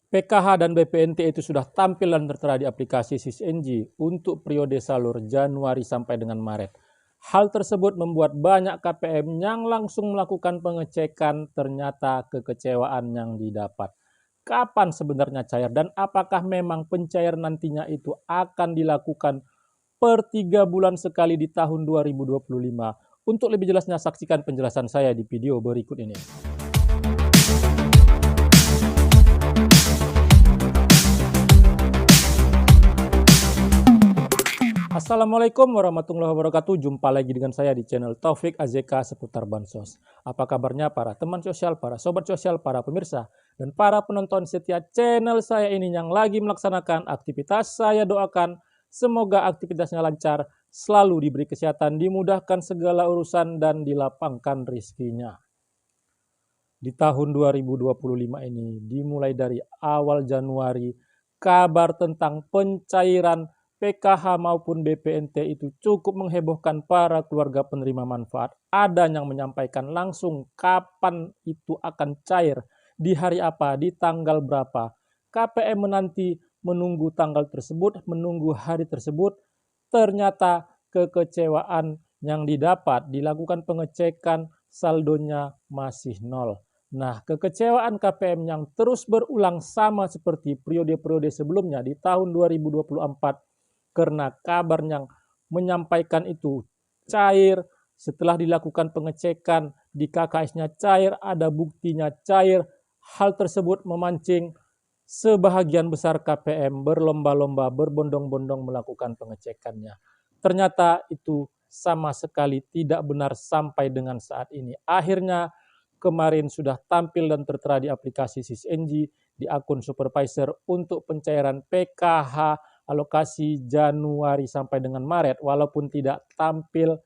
PKH dan BPNT itu sudah tampil dan tertera di aplikasi SISNG untuk periode salur Januari sampai dengan Maret. Hal tersebut membuat banyak KPM yang langsung melakukan pengecekan ternyata kekecewaan yang didapat. Kapan sebenarnya cair dan apakah memang pencairan nantinya itu akan dilakukan per 3 bulan sekali di tahun 2025? Untuk lebih jelasnya saksikan penjelasan saya di video berikut ini. Assalamualaikum warahmatullahi wabarakatuh. Jumpa lagi dengan saya di channel Taufik AZK seputar Bansos. Apa kabarnya para teman sosial, para sobat sosial, para pemirsa, dan para penonton setia channel saya ini yang lagi melaksanakan aktivitas? Saya doakan semoga aktivitasnya lancar, selalu diberi kesehatan, dimudahkan segala urusan, dan dilapangkan rezekinya. Di tahun 2025 ini, dimulai dari awal Januari, kabar tentang pencairan PKH maupun BPNT itu cukup menghebohkan para keluarga penerima manfaat. Ada yang menyampaikan langsung kapan itu akan cair, di hari apa, di tanggal berapa. KPM menanti menunggu tanggal tersebut, menunggu hari tersebut. Ternyata kekecewaan yang didapat, dilakukan pengecekan, saldonya masih nol. Nah, kekecewaan KPM yang terus berulang sama seperti periode-periode sebelumnya di tahun 2024 karena kabar yang menyampaikan itu cair, setelah dilakukan pengecekan di KKS-nya cair, ada buktinya cair. Hal tersebut memancing sebahagian besar KPM berlomba-lomba, berbondong-bondong melakukan pengecekannya. Ternyata itu sama sekali tidak benar sampai dengan saat ini. Akhirnya kemarin sudah tampil dan tertera di aplikasi SISNG di akun supervisor untuk pencairan PKH alokasi Januari sampai dengan Maret, walaupun tidak tampil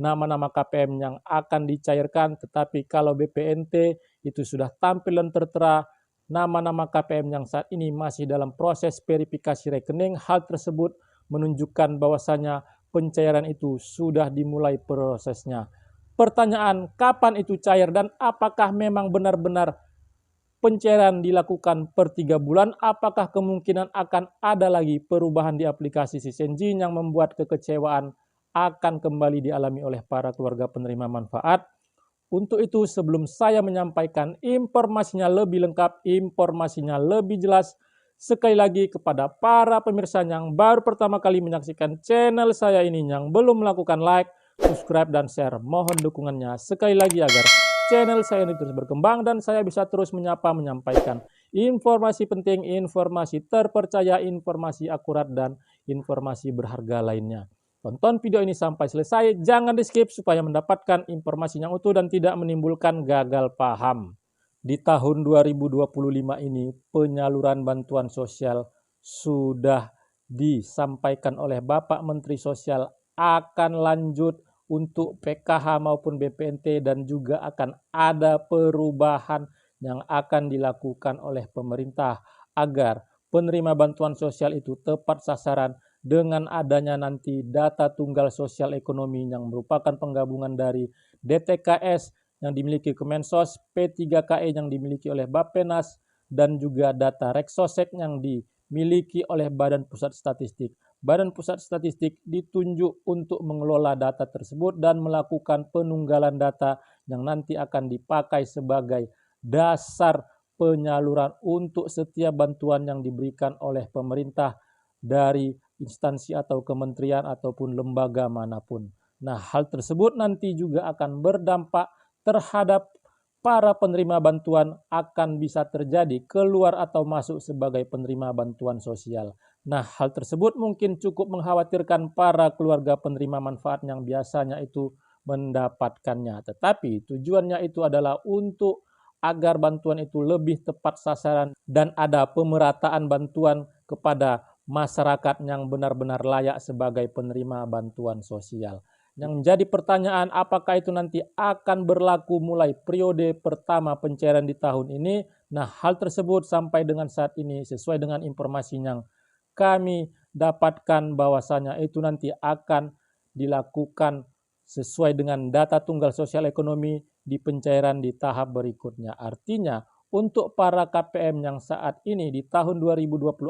nama-nama KPM yang akan dicairkan, tetapi kalau BPNT itu sudah tampil dan tertera nama-nama KPM yang saat ini masih dalam proses verifikasi rekening. Hal tersebut menunjukkan bahwasanya pencairan itu sudah dimulai prosesnya. Pertanyaan, kapan itu cair dan apakah memang benar-benar pencairan dilakukan per 3 bulan? Apakah kemungkinan akan ada lagi perubahan di aplikasi SISNG yang membuat kekecewaan akan kembali dialami oleh para keluarga penerima manfaat? Untuk itu, sebelum saya menyampaikan informasinya lebih lengkap, informasinya lebih jelas, sekali lagi kepada para pemirsa yang baru pertama kali menyaksikan channel saya ini, yang belum melakukan like, subscribe, dan share, mohon dukungannya sekali lagi agar channel saya ini terus berkembang dan saya bisa terus menyampaikan informasi penting, informasi terpercaya, informasi akurat, dan informasi berharga lainnya. Tonton video ini sampai selesai, jangan di skip supaya mendapatkan informasi yang utuh dan tidak menimbulkan gagal paham. Di tahun 2025 ini penyaluran bantuan sosial sudah disampaikan oleh Bapak Menteri Sosial akan lanjut untuk PKH maupun BPNT, dan juga akan ada perubahan yang akan dilakukan oleh pemerintah agar penerima bantuan sosial itu tepat sasaran dengan adanya nanti data tunggal sosial ekonomi yang merupakan penggabungan dari DTKS yang dimiliki Kemensos, P3KE yang dimiliki oleh Bappenas, dan juga data Reksosek yang dimiliki oleh Badan Pusat Statistik. Badan Pusat Statistik ditunjuk untuk mengelola data tersebut dan melakukan penunggalan data yang nanti akan dipakai sebagai dasar penyaluran untuk setiap bantuan yang diberikan oleh pemerintah dari instansi atau kementerian ataupun lembaga manapun. Nah, hal tersebut nanti juga akan berdampak terhadap para penerima bantuan, akan bisa terjadi keluar atau masuk sebagai penerima bantuan sosial. Nah, hal tersebut mungkin cukup mengkhawatirkan para keluarga penerima manfaat yang biasanya itu mendapatkannya. Tetapi tujuannya itu adalah untuk agar bantuan itu lebih tepat sasaran dan ada pemerataan bantuan kepada masyarakat yang benar-benar layak sebagai penerima bantuan sosial. Yang menjadi pertanyaan, apakah itu nanti akan berlaku mulai periode pertama pencairan di tahun ini? Nah, hal tersebut sampai dengan saat ini sesuai dengan informasi yang kami dapatkan bahwasanya itu nanti akan dilakukan sesuai dengan data tunggal sosial ekonomi di pencairan di tahap berikutnya. Artinya untuk para KPM yang saat ini di tahun 2024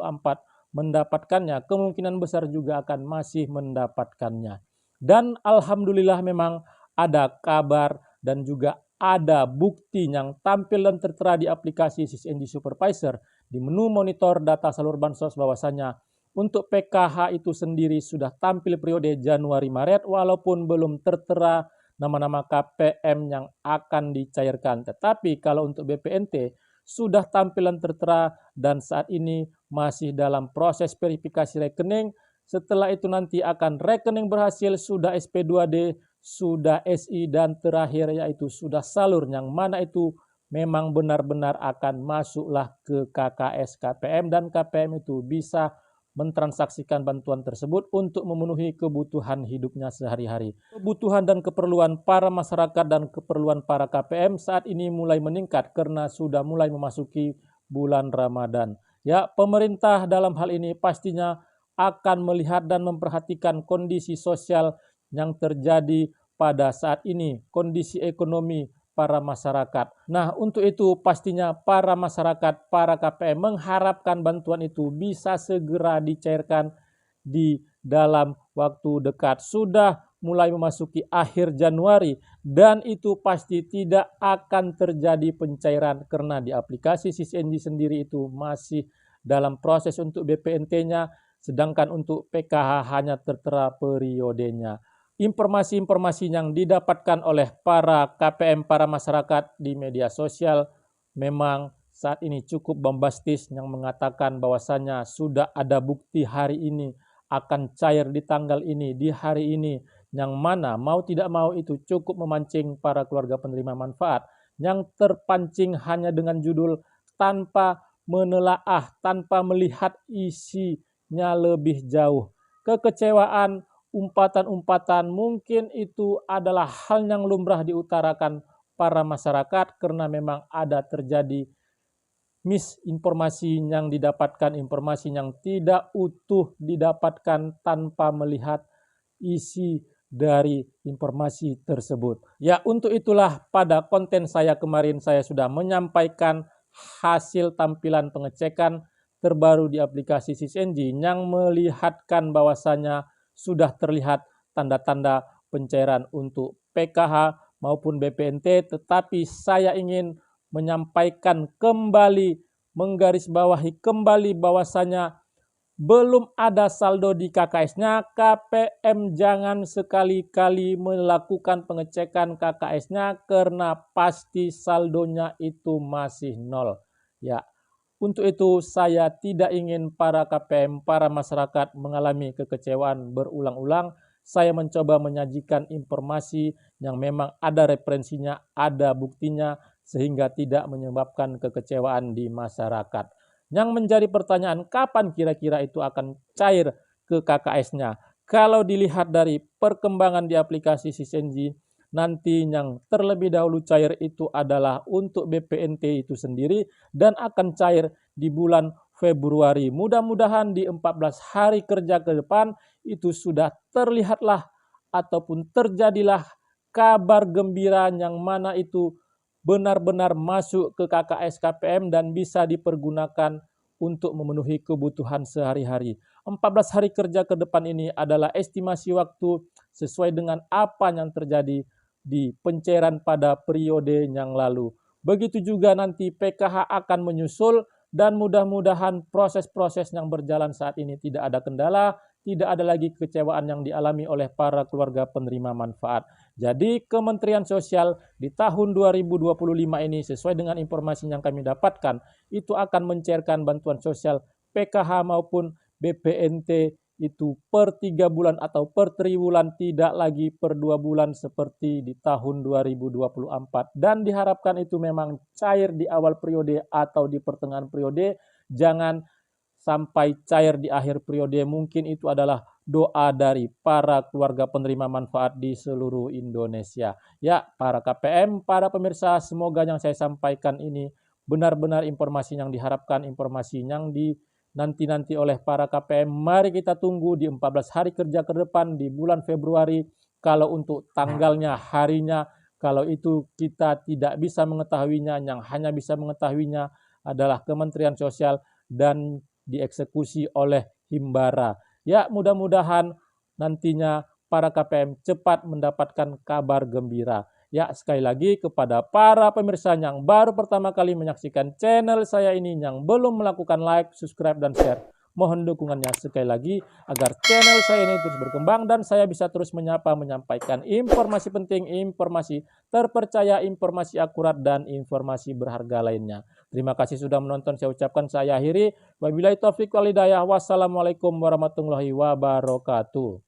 mendapatkannya, kemungkinan besar juga akan masih mendapatkannya. Dan alhamdulillah memang ada kabar dan juga ada bukti yang tampil dan tertera di aplikasi SysNG Supervisor di menu monitor data salur bansos bahwasanya untuk PKH itu sendiri sudah tampil periode Januari-Maret walaupun belum tertera nama-nama KPM yang akan dicairkan. Tetapi kalau untuk BPNT sudah tampilan tertera dan saat ini masih dalam proses verifikasi rekening. Setelah itu nanti akan rekening berhasil, sudah SP2D, sudah SI, dan terakhir yaitu sudah salur, yang mana itu memang benar-benar akan masuklah ke KKS KPM dan KPM itu bisa mentransaksikan bantuan tersebut untuk memenuhi kebutuhan hidupnya sehari-hari. Kebutuhan dan keperluan para masyarakat dan keperluan para KPM saat ini mulai meningkat karena sudah mulai memasuki bulan Ramadan. Ya, pemerintah dalam hal ini pastinya akan melihat dan memperhatikan kondisi sosial yang terjadi pada saat ini, kondisi ekonomi para masyarakat. Nah, untuk itu pastinya para masyarakat, para KPM mengharapkan bantuan itu bisa segera dicairkan di dalam waktu dekat. Sudah mulai memasuki akhir Januari dan itu pasti tidak akan terjadi pencairan karena di aplikasi SysNG sendiri itu masih dalam proses untuk BPNT-nya, sedangkan untuk PKH hanya tertera periodenya. Informasi-informasi yang didapatkan oleh para KPM, para masyarakat di media sosial memang saat ini cukup bombastis yang mengatakan bahwasanya sudah ada bukti hari ini akan cair di tanggal ini, di hari ini, yang mana mau tidak mau itu cukup memancing para keluarga penerima manfaat yang terpancing hanya dengan judul tanpa menelaah, tanpa melihat isinya lebih jauh. Kekecewaan, umpatan-umpatan mungkin itu adalah hal yang lumrah diutarakan para masyarakat karena memang ada terjadi misinformasi yang didapatkan, informasi yang tidak utuh didapatkan tanpa melihat isi dari informasi tersebut. Ya, untuk itulah pada konten saya kemarin saya sudah menyampaikan hasil tampilan pengecekan terbaru di aplikasi SysNG yang melihatkan bahwasanya sudah terlihat tanda-tanda pencairan untuk PKH maupun BPNT, tetapi saya ingin menyampaikan kembali, menggarisbawahi kembali bahwasanya belum ada saldo di KKS-nya, KPM jangan sekali-kali melakukan pengecekan KKS-nya karena pasti saldonya itu masih nol. Ya, untuk itu saya tidak ingin para KPM, para masyarakat mengalami kekecewaan berulang-ulang. Saya mencoba menyajikan informasi yang memang ada referensinya, ada buktinya, sehingga tidak menyebabkan kekecewaan di masyarakat. Yang menjadi pertanyaan, kapan kira-kira itu akan cair ke KKS-nya? Kalau dilihat dari perkembangan di aplikasi SysNG, nanti yang terlebih dahulu cair itu adalah untuk BPNT itu sendiri dan akan cair di bulan Februari. Mudah-mudahan di 14 hari kerja ke depan itu sudah terlihatlah ataupun terjadilah kabar gembira yang mana itu benar-benar masuk ke KKS KPM dan bisa dipergunakan untuk memenuhi kebutuhan sehari-hari. 14 hari kerja ke depan ini adalah estimasi waktu sesuai dengan apa yang terjadi di pencairan pada periode yang lalu. Begitu juga nanti PKH akan menyusul dan mudah-mudahan proses-proses yang berjalan saat ini tidak ada kendala, tidak ada lagi kekecewaan yang dialami oleh para keluarga penerima manfaat. Jadi Kementerian Sosial di tahun 2025 ini sesuai dengan informasi yang kami dapatkan itu akan mencairkan bantuan sosial PKH maupun BPNT itu per 3 bulan atau per triwulan, tidak lagi per 2 bulan seperti di tahun 2024. Dan diharapkan itu memang cair di awal periode atau di pertengahan periode, jangan sampai cair di akhir periode. Mungkin itu adalah doa dari para keluarga penerima manfaat di seluruh Indonesia. Ya, para KPM, para pemirsa, semoga yang saya sampaikan ini benar-benar informasi yang diharapkan, informasi yang nanti oleh para KPM. Mari kita tunggu di 14 hari kerja ke depan di bulan Februari. Kalau untuk tanggalnya, harinya, Kalau itu kita tidak bisa mengetahuinya, yang hanya bisa mengetahuinya adalah Kementerian Sosial dan dieksekusi oleh Himbara. Ya, mudah-mudahan nantinya para KPM cepat mendapatkan kabar gembira. Ya, sekali lagi kepada para pemirsa yang baru pertama kali menyaksikan channel saya ini, yang belum melakukan like, subscribe, dan share, mohon dukungannya sekali lagi agar channel saya ini terus berkembang dan saya bisa terus menyampaikan informasi penting, informasi terpercaya, informasi akurat, dan informasi berharga lainnya. Terima kasih sudah menonton. Saya ucapkan, saya akhiri. Wabillahi taufiq wal hidayah. Wassalamualaikum warahmatullahi wabarakatuh.